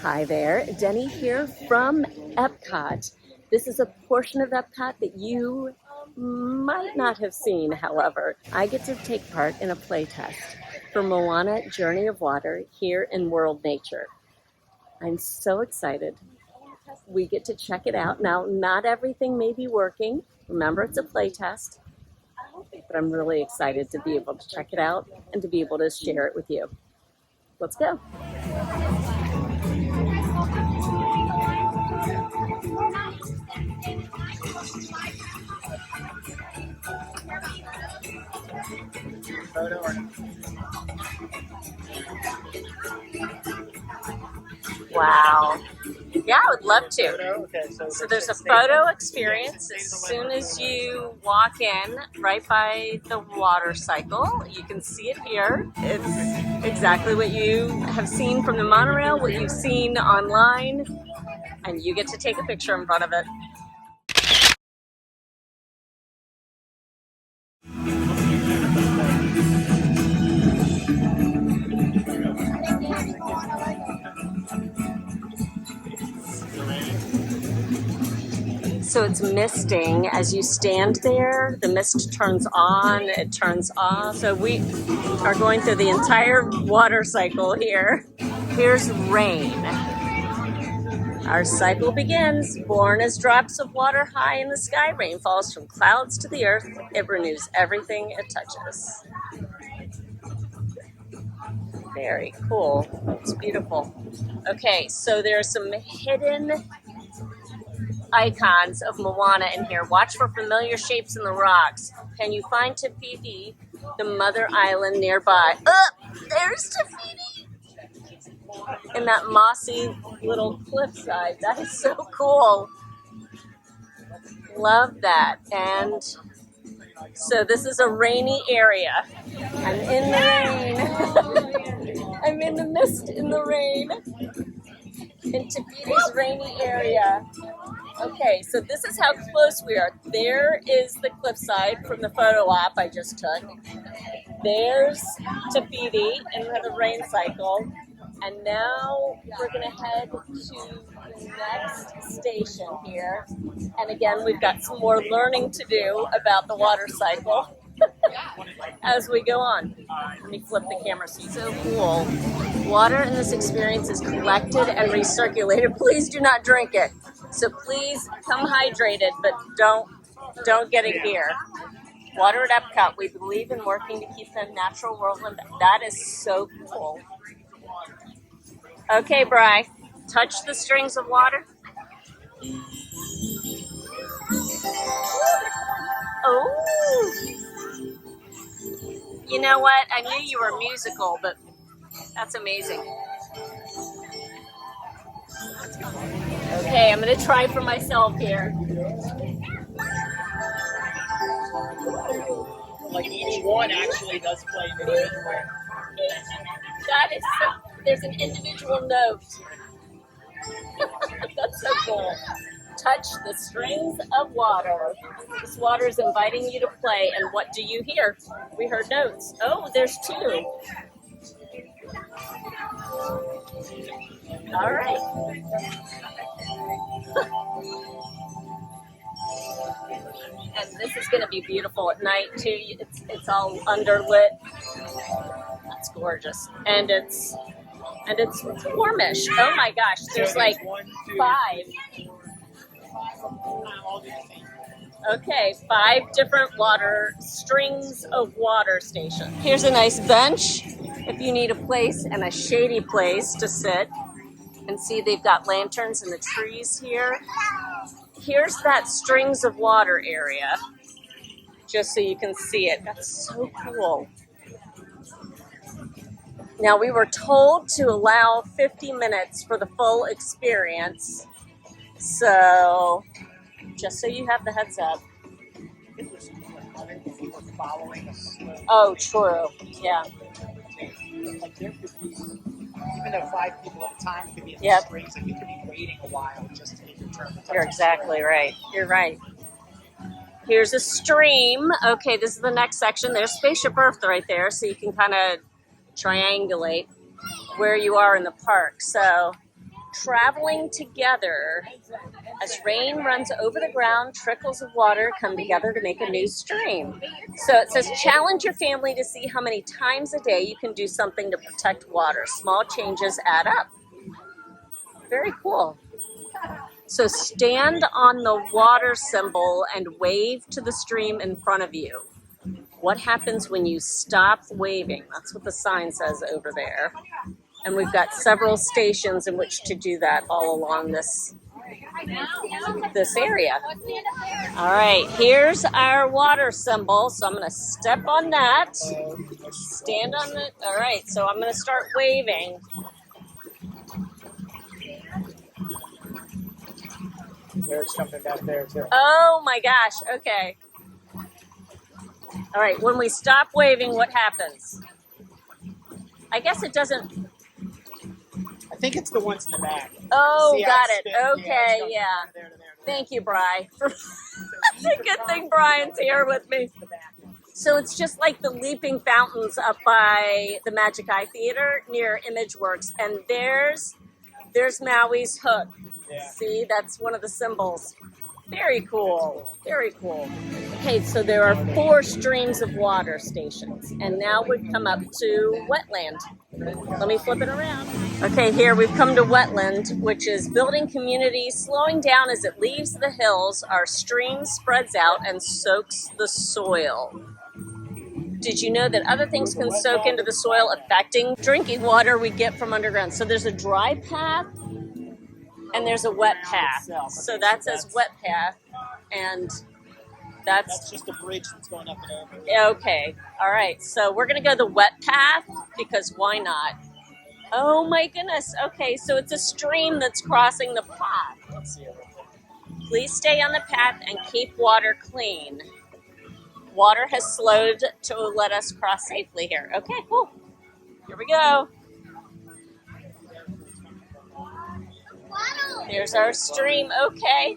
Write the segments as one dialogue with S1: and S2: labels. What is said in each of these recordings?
S1: Hi there, Denny here from EPCOT. This is a portion of EPCOT that you might not have seen, however. I get to take part in a playtest for Moana Journey of Water here in World Nature. I'm so excited. We get to check it out. Now, not everything may be working. Remember, it's a playtest, but I'm really excited to be able to check it out and to be able to share it with you. Let's go. Wow. Yeah, I would love to. So there's a photo experience as soon as you walk in, right by the water cycle. You can see it here. It's exactly what you have seen from the monorail, what you've seen online, and you get to take a picture in front of it. So it's misting as you stand there. The mist turns on, it turns off. So we are going through the entire water cycle here. Here's rain. Our cycle begins. Born as drops of water high in the sky, rain falls from clouds to the earth. It renews everything it touches. Very cool. It's beautiful. Okay, so there are some hidden icons of Moana in here. Watch for familiar shapes in the rocks. Can you find Fiti, the mother island nearby? There's Fiti in that mossy little cliffside. That is so cool. Love that. And so this is a rainy area. I'm in the rain. I'm in the mist in the rain. In Fiti's rainy area. Okay, so this is how close we are. There is the cliffside from the photo op I just took. There's Fiti in the rain cycle. And now we're going to head to the next station here. And again, we've got some more learning to do about the water cycle as we go on. Let me flip the camera so you can see. So cool. Water in this experience is collected and recirculated. Please do not drink it. So please come hydrated, but don't get it here. Water at EPCOT. We believe in working to keep the natural world. That is so cool. Okay, Bri, touch the strings of water. Oh, you know what? I knew you were musical, but that's amazing. Okay, I'm going to try for myself here.
S2: Like each one actually does play individually.
S1: That is so, there's an individual note. That's so cool. Touch the strings of water. This water is inviting you to play, and what do you hear? We heard notes. Oh, there's two. All right. And this is going to be beautiful at night too. It's all underlit. That's gorgeous, and it's warmish. Oh my gosh, there's like 5. Okay, 5 different strings of water stations. Here's a nice bench if you need a place and a shady place to sit. And see, they've got lanterns in the trees here. Here's that strings of water area, just so you can see it. That's so cool. Now, we were told to allow 50 minutes for the full experience. So, just so you have the heads up. Oh, true. Yeah.
S2: Even though 5 people at a time could be in the strings, and you could be waiting a while just to get your turn.
S1: You're exactly right. You're right. Here's a stream. Okay, this is the next section. There's Spaceship Earth right there, so you can kind of triangulate where you are in the park. So traveling together. As rain runs over the ground, trickles of water come together to make a new stream. So it says, challenge your family to see how many times a day you can do something to protect water. Small changes add up. Very cool. So stand on the water symbol and wave to the stream in front of you. What happens when you stop waving? That's what the sign says over there. And we've got several stations in which to do that all along this area. All right, here's our water symbol. So I'm going to step on that. Stand on it. All right, so I'm going to start waving.
S2: There's something back there too.
S1: Oh my gosh, okay. All right, when we stop waving, what happens? I guess it doesnent.
S2: I think it's the ones in the back.
S1: Oh,
S2: See
S1: got
S2: it.
S1: Okay, yeah.
S2: There.
S1: Thank you, Bri. It's a good thing Brian's here with me. So it's just like the leaping fountains up by the Magic Eye Theater near ImageWorks. And there's Maui's hook.
S2: Yeah.
S1: See, that's one of the symbols. Very cool. Very cool. Okay, so there are 4 streams of water stations. And now we've come up to wetland. Let me flip it around. Okay, here we've come to wetland, which is building community, slowing down as it leaves the hills. Our stream spreads out and soaks the soil. Did you know that other things can soak into the soil, affecting drinking water we get from underground? So there's a dry path and there's a wet path. So that says wet path, and that's
S2: just a bridge that's going up and over.
S1: Okay, all right. So we're going to go the wet path because why not? Oh my goodness. Okay, so it's a stream that's crossing the path.
S2: Let's see it.
S1: Please stay on the path and keep water clean. Water has slowed to let us cross safely here. Okay, cool. Here we go. There's our stream. Okay.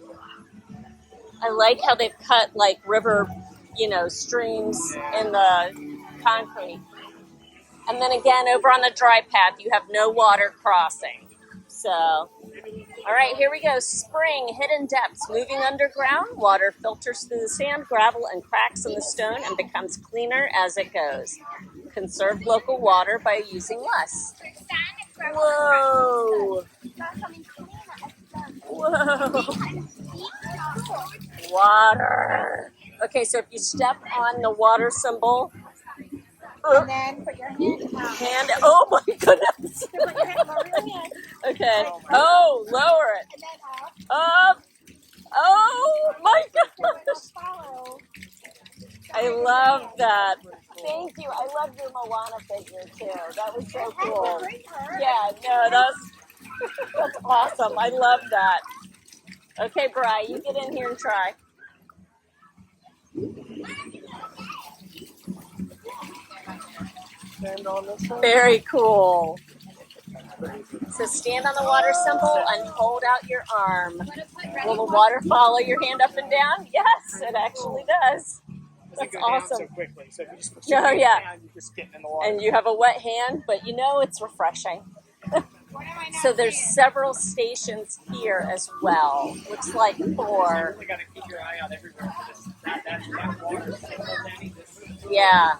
S1: I like how they've cut like river, streams in the concrete. And then again, over on the dry path, you have no water crossing. So, all right, here we go. Spring, hidden depths, moving underground. Water filters through the sand, gravel, and cracks in the stone and becomes cleaner as it goes. Conserve local water by using less. Whoa. Whoa. Water. Okay, so if you step on the water symbol,
S3: and then put your hand out.
S1: Oh my goodness.
S3: So put your hand over your hand.
S1: Okay. Oh, lower it.
S3: And then
S1: Up.
S3: up.
S1: Oh my gosh.
S3: Follow.
S1: I love that. Thank you. I love your Moana figure too. That was so cool. Yeah, no, that's awesome. I love that. Okay, Bri, you get in here and try. Very cool. So stand on the water symbol and hold out your arm. Will the water follow your hand up and down? Yes, it actually does. That's awesome.
S2: So quickly. So if you just put your hand down, you're just getting in the water.
S1: And you have a wet hand, but it's refreshing. So there's several stations here as well. Looks like 4.
S2: You really got to keep your eye out everywhere for this. That water.
S1: Yeah.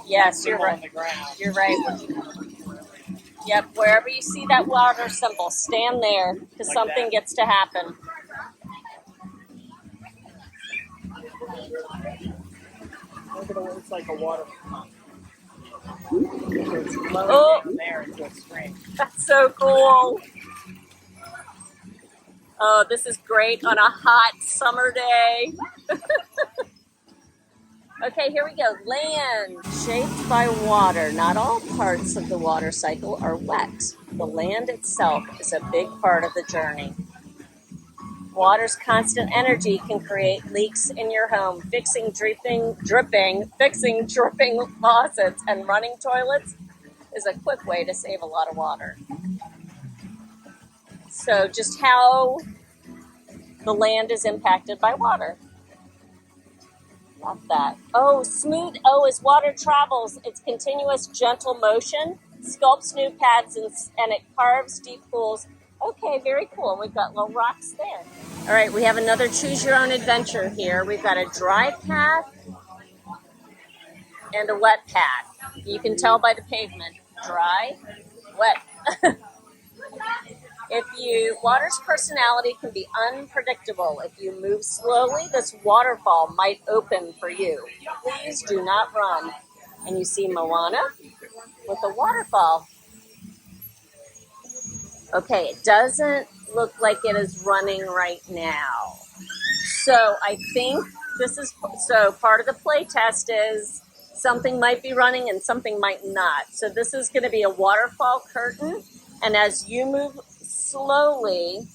S1: Yes, you're right.
S2: On the ground.
S1: You're right. Yep, wherever you see that water symbol, stand there because
S2: Like
S1: something
S2: that.
S1: gets to happen.
S2: Look at the way it's like a water.
S1: Oh,
S2: There into a stream.
S1: that's so cool. Oh, this is great on a hot summer day. Okay, here we go. Land. Shaped by water. Not all parts of the water cycle are wet. The land itself is a big part of the journey. Water's constant energy can create leaks in your home. Fixing dripping faucets and running toilets is a quick way to save a lot of water. So just how the land is impacted by water. Love that. Oh, smooth. Oh, as water travels, its continuous, gentle motion sculpts new paths and it carves deep pools Okay, very cool. We've got little rocks there. All right, we have another choose your own adventure here. We've got a dry path and a wet path. You can tell by the pavement. Dry, wet. Water's personality can be unpredictable. If you move slowly, this waterfall might open for you. Please do not run. And you see Moana with a waterfall. Okay, it doesn't look like it is running right now. So I think part of the play test is something might be running and something might not. So this is going to be a waterfall curtain. And as you move slowly,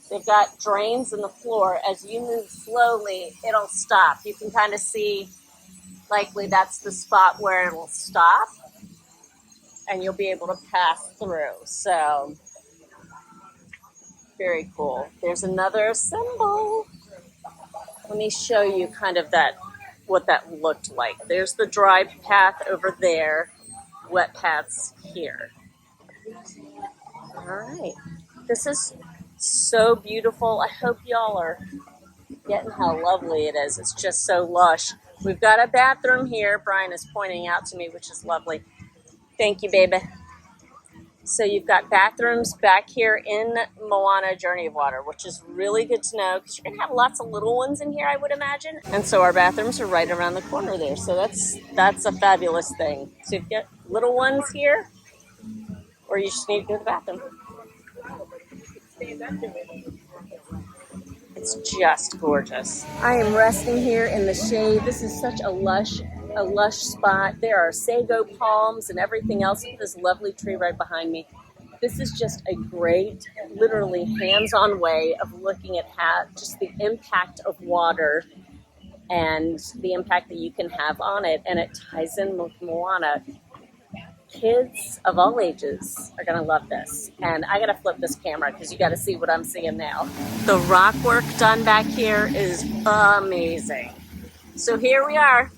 S1: they've got drains in the floor. As you move slowly, it'll stop. You can kind of see, likely that's the spot where it'll stop. And you'll be able to pass through. So, very cool. There's another symbol. Let me show you kind of what that looked like. There's the dry path over there, wet paths here. All right. This is so beautiful. I hope y'all are getting how lovely it is. It's just so lush. We've got a bathroom here, Brian is pointing out to me, which is lovely. Thank you, baby. So you've got bathrooms back here in Moana Journey of Water, which is really good to know because you're going to have lots of little ones in here, I would imagine. And so our bathrooms are right around the corner there. So that's a fabulous thing. So you've got little ones here, or you just need to go to the bathroom. It's just gorgeous. I am resting here in the shade. This is such a lush spot. There are sago palms and everything else. Look at this lovely tree right behind me. This is just a great, literally hands-on way of looking at just the impact of water and the impact that you can have on it. And it ties in with Moana. Kids of all ages are gonna love this. And I gotta flip this camera because you gotta see what I'm seeing now. The rock work done back here is amazing. So here we are,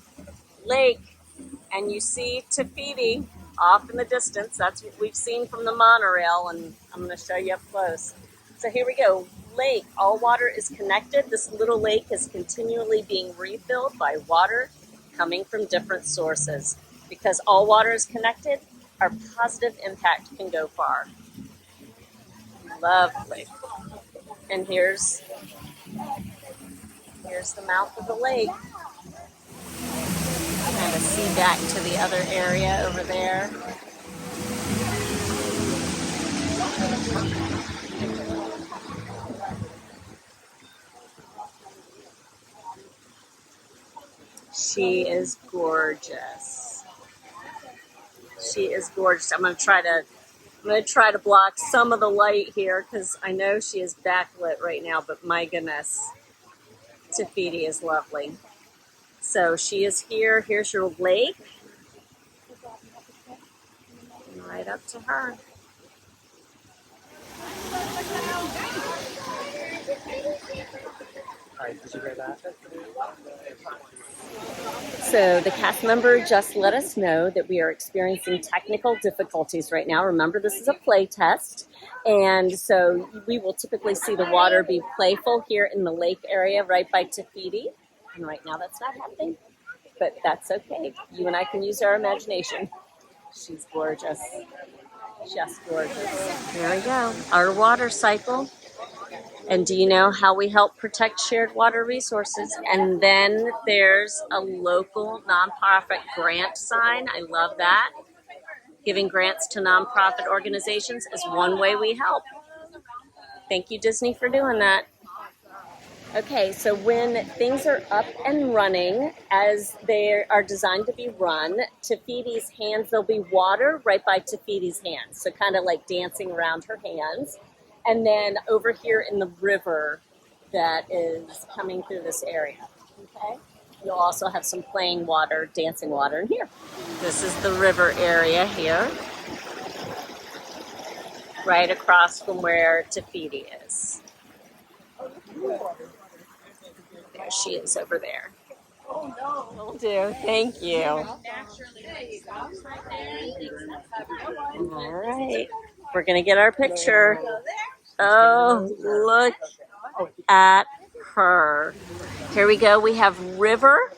S1: lake, and you see Fiti off in the distance. That's what we've seen from the monorail, and I'm gonna show you up close. So here we go, lake, all water is connected. This little lake is continually being refilled by water coming from different sources. Because all water is connected, our positive impact can go far. Lovely. And here's the mouth of the lake. Kind of see back to the other area over there. She is gorgeous. She is gorgeous. I'm gonna try to block some of the light here because I know she is backlit right now, but my goodness, Fiti is lovely. So she is here. Here's your lake. And right up to her. So the cast member just let us know that we are experiencing technical difficulties right now. Remember, this is a play test. And so we will typically see the water be playful here in the lake area right by Fiti. And right now that's not happening, but that's okay. You and I can use our imagination. She's gorgeous, just gorgeous. There we go, our water cycle. And do you know how we help protect shared water resources? And then there's a local nonprofit grant sign. I love that. Giving grants to nonprofit organizations is one way we help. Thank you, Disney, for doing that. Okay, so when things are up and running as they are designed to be run, Fiti's hands, there'll be water right by Fiti's hands. So kind of like dancing around her hands. And then over here in the river that is coming through this area, okay? You'll also have some playing water, dancing water in here. This is the river area here, right across from where Fiti is. There she is over there. Oh no. Will do. Thank you. All right. We're going to get our picture. Oh, look at her. Here we go. We have river.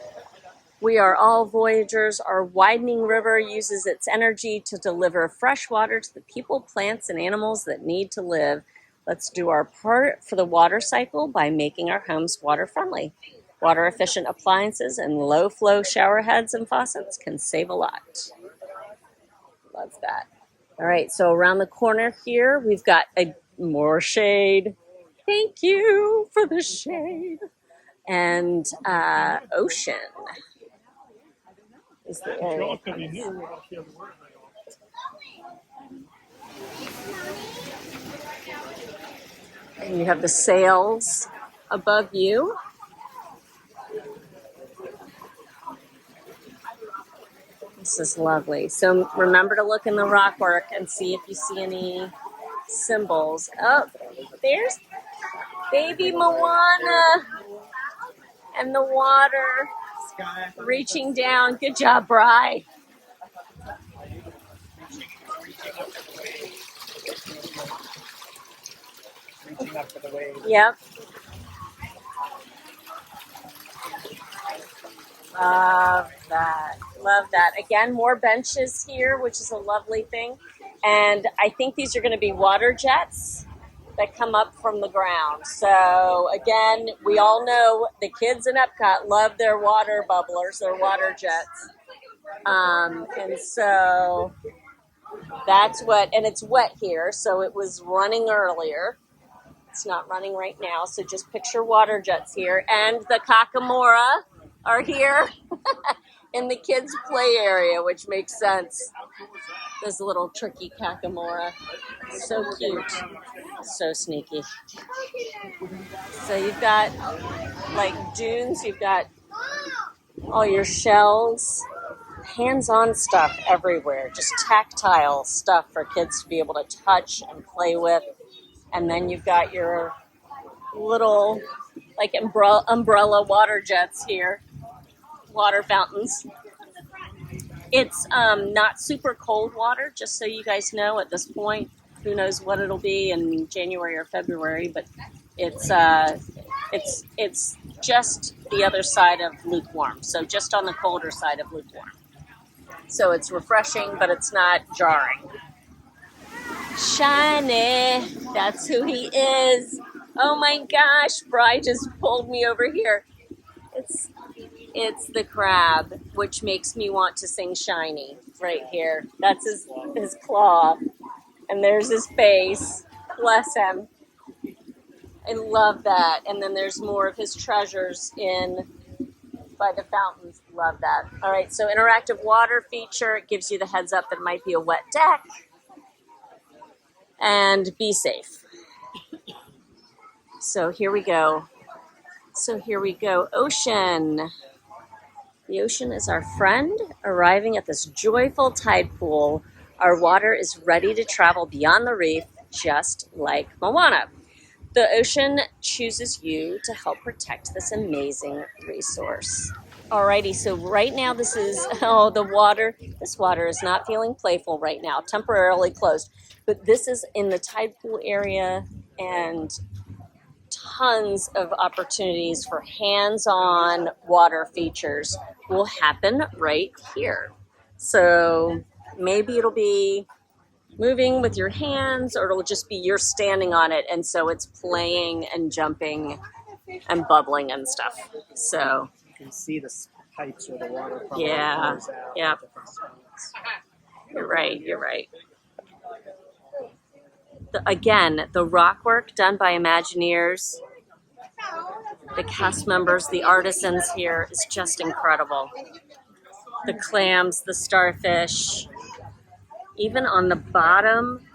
S1: We are all voyagers. Our widening river uses its energy to deliver fresh water to the people, plants, and animals that need to live. Let's do our part for the water cycle by making our homes water friendly. Water efficient appliances and low flow shower heads and faucets can save a lot. Love that. All right, so around the corner here, we've got more shade. Thank you for the shade. And ocean is the area. And you have the sails above you. This is lovely. So remember to look in the rockwork and see if you see any symbols. Oh, there's baby Moana and the water reaching down. Good job, Bri.
S2: Reaching up for the wave.
S1: Yep. Love that. Love that. Again, more benches here, which is a lovely thing. And I think these are going to be water jets that come up from the ground. So again, we all know the kids in EPCOT love their water bubblers, their water jets. And so that's what, and it's wet here, so it was running earlier. It's not running right now, so just picture water jets here. And the kakamora are here in the kids' play area, which makes sense. This little tricky kakamora. So cute. So sneaky. So you've got like dunes, you've got all your shells, hands-on stuff everywhere, just tactile stuff for kids to be able to touch and play with. And then you've got your little like umbrella water jets here, water fountains. It's not super cold water, just so you guys know at this point. Who knows what it'll be in January or February, but it's just the other side of lukewarm, so just on the colder side of lukewarm. So it's refreshing, but it's not jarring. Shiny, that's who he is. Oh my gosh, Bri just pulled me over here. It's the crab, which makes me want to sing Shiny right here. That's his claw. And there's his face. Bless him. I love that. And then there's more of his treasures in by the fountains. Love that. All right, so interactive water feature. It gives you the heads up that it might be a wet deck. And be safe. So here we go. Ocean. The ocean is our friend. Arriving at this joyful tide pool, our water is ready to travel beyond the reef, just like Moana. The ocean chooses you to help protect this amazing resource. Alrighty, so right now this is, the water. This water is not feeling playful right now, temporarily closed. But this is in the tide pool area, and tons of opportunities for hands-on water features will happen right here. So maybe it'll be moving with your hands, or it'll just be you're standing on it, and so it's playing and jumping and bubbling and stuff. So
S2: You can see the pipes where the water flows
S1: yeah,
S2: out.
S1: yeah.
S2: Different spots.
S1: You're right. Again, the rock work done by Imagineers, the cast members, the artisans here is just incredible. The clams, the starfish, even on the bottom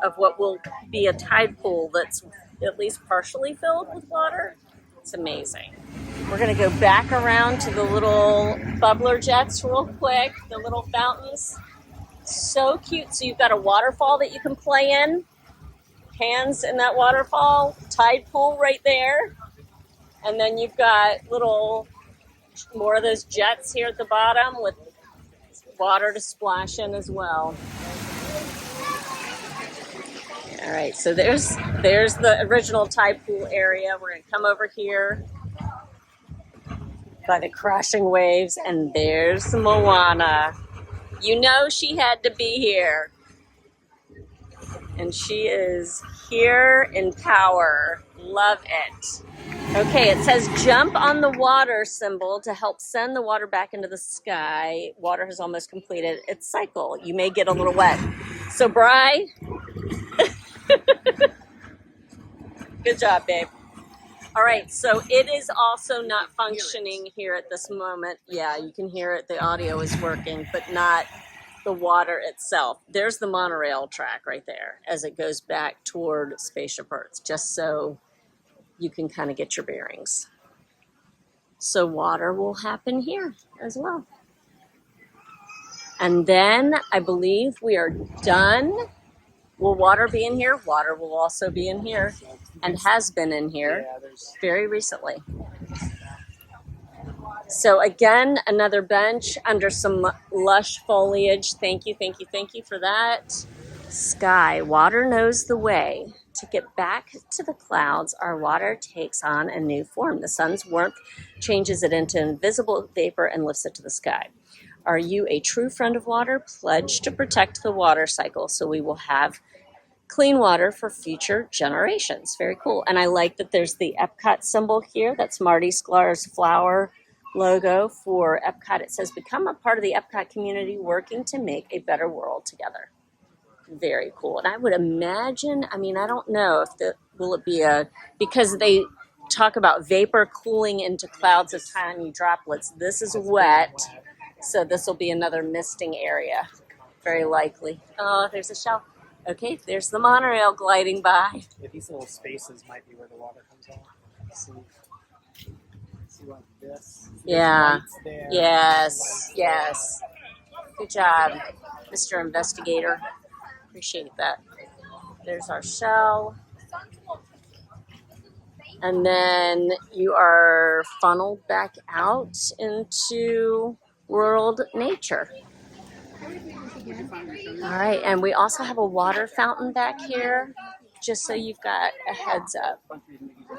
S1: of what will be a tide pool that's at least partially filled with water. It's amazing. We're going to go back around to the little bubbler jets real quick, the little fountains. So cute. So you've got a waterfall that you can play in. Hands in that waterfall, tide pool right there. And then you've got more of those jets here at the bottom with water to splash in as well. All right, so there's the original tide pool area. We're gonna come over here by the crashing waves, and there's Moana. You know she had to be here. And she is here in power. Love it. Okay, it says jump on the water symbol to help send the water back into the sky. Water has almost completed its cycle. You may get a little wet. So, Bri, good job, babe. All right, so it is also not functioning here at this moment. Yeah, you can hear it. The audio is working, but not the water itself. There's the monorail track right there as it goes back toward Spaceship Earth, just so you can kind of get your bearings. So water will happen here as well. And then I believe we are done. Will water be in here? Water will also be in here and has been in here very recently. So again, another bench under some lush foliage. Thank you, thank you, thank you for that. Sky, water knows the way. To get back to the clouds, our water takes on a new form. The sun's warmth changes it into invisible vapor and lifts it to the sky. Are you a true friend of water? Pledge to protect the water cycle so we will have clean water for future generations. Very cool. And I like that there's the EPCOT symbol here. That's Marty Sklar's flower logo for EPCOT. It says, become a part of the EPCOT community working to make a better world together. Very cool. And I would imagine, I mean, I don't know if will it be because they talk about vapor cooling into clouds of tiny droplets. This is wet, so this will be another misting area, very likely. Oh, there's a shell. Okay, there's the monorail gliding by.
S2: Yeah, these little spaces might be where the water comes out. See like this?
S1: Yeah.
S2: There,
S1: yes. Yes. Good job, Mr. Investigator. Appreciate that. There's our shell. And then you are funneled back out into world nature. All right, and we also have a water fountain back here, just so you've got a heads up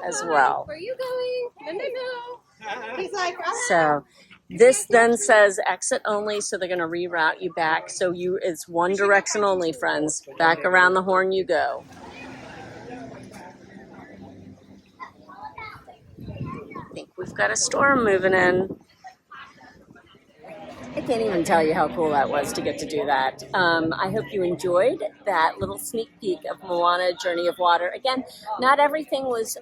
S1: as well.
S3: Where are you going? No. He's like,
S1: so this then says exit only, so they're going to reroute you back. So it's one direction only, friends. Back around the horn you go. I think we've got a storm moving in. I can't even tell you how cool that was to get to do that. I hope you enjoyed that little sneak peek of Moana Journey of Water. Again, not everything was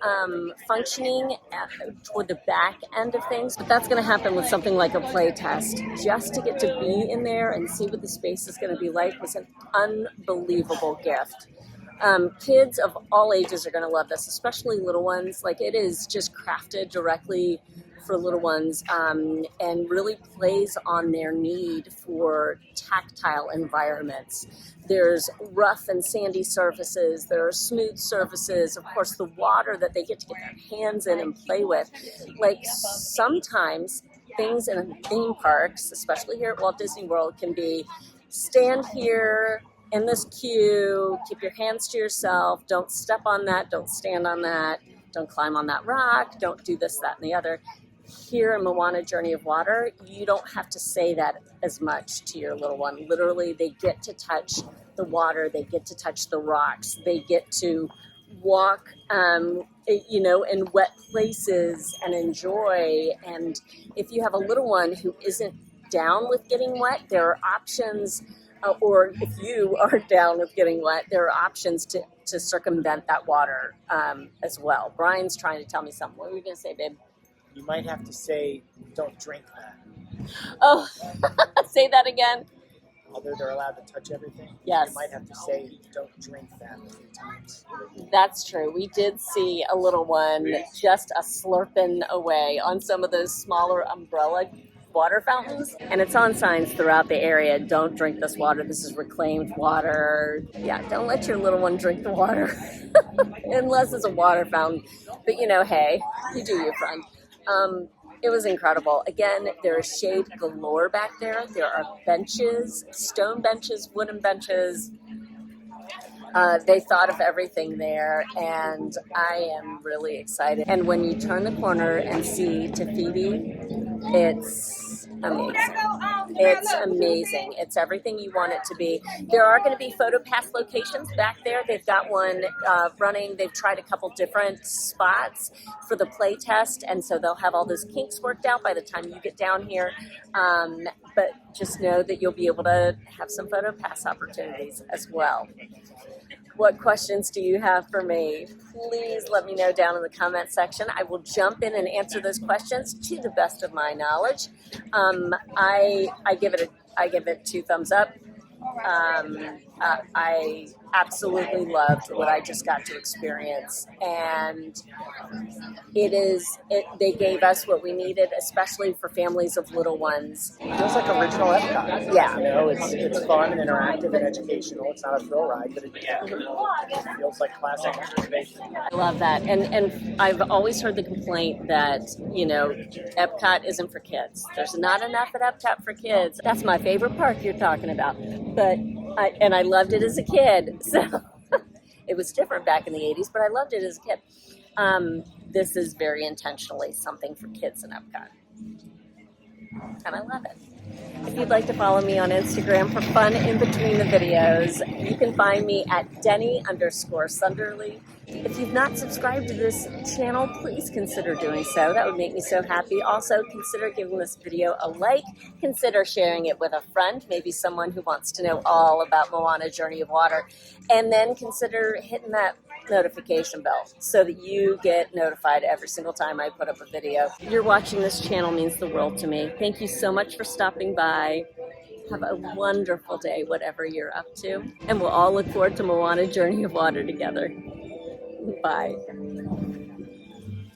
S1: functioning toward the back end of things, but that's going to happen with something like a playtest. Just to get to be in there and see what the space is going to be like was an unbelievable gift. Kids of all ages are going to love this, especially little ones. Like, it is just crafted directly for little ones, and really plays on their need for tactile environments. There's rough and sandy surfaces, there are smooth surfaces, of course the water that they get to get their hands in and play with. Like, sometimes things in theme parks, especially here at Walt Disney World, can be stand here in this queue, keep your hands to yourself, don't step on that, don't stand on that, don't climb on that rock, don't do this, that, and the other. Here in Moana Journey of Water, you don't have to say that as much to your little one. Literally, they get to touch the water, they get to touch the rocks, they get to walk, in wet places and enjoy. And if you have a little one who isn't down with getting wet, there are options, or if you are down with getting wet, there are options to circumvent that water as well. Brian's trying to tell me something. What were you going to say, babe?
S2: You might have to say, don't drink that.
S1: Oh, say that again.
S2: Although they're allowed to touch everything,
S1: yes.
S2: You might have to say, don't drink that a few times.
S1: That's true. We did see a little one just a slurping away on some of those smaller umbrella water fountains. And it's on signs throughout the area. Don't drink this water. This is reclaimed water. Yeah, don't let your little one drink the water unless it's a water fountain. But hey, you do your friend. It was incredible. Again, there is shade galore back there. There are benches, stone benches, wooden benches. They thought of everything there, and I am really excited. And when you turn the corner and see Fiti, it's amazing. It's amazing. It's everything you want it to be. There are going to be photo pass locations back there. They've got one running. They've tried a couple different spots for the play test, and so they'll have all those kinks worked out by the time you get down here. But just know that you'll be able to have some photo pass opportunities as well. What questions do you have for me? Please let me know down in the comment section. I will jump in and answer those questions to the best of my knowledge. I give it 2 thumbs up. I absolutely loved what I just got to experience, and they gave us what we needed, especially for families of little ones.
S2: It feels like original EPCOT.
S1: Yeah.
S2: You know, it's fun and interactive and educational. It's not a thrill ride, but it feels like classic innovation.
S1: I love that. And I've always heard the complaint that, you know, EPCOT isn't for kids. There's not enough at EPCOT for kids. That's my favorite park you're talking about. But I loved it as a kid. So it was different back in the 80s, but I loved it as a kid. This is very intentionally something for kids in Epcot. And I love it. If you'd like to follow me on Instagram for fun in between the videos, you can find me at Denny_Sunderly. If you've not subscribed to this channel, please consider doing so. That would make me so happy. Also, consider giving this video a like. Consider sharing it with a friend, maybe someone who wants to know all about Moana Journey of Water. And then consider hitting that notification bell so that you get notified every single time I put up a video. You're watching this channel means the world to me. Thank you so much for stopping by. Have a wonderful day, whatever you're up to. And we'll all look forward to Moana Journey of Water together. Bye.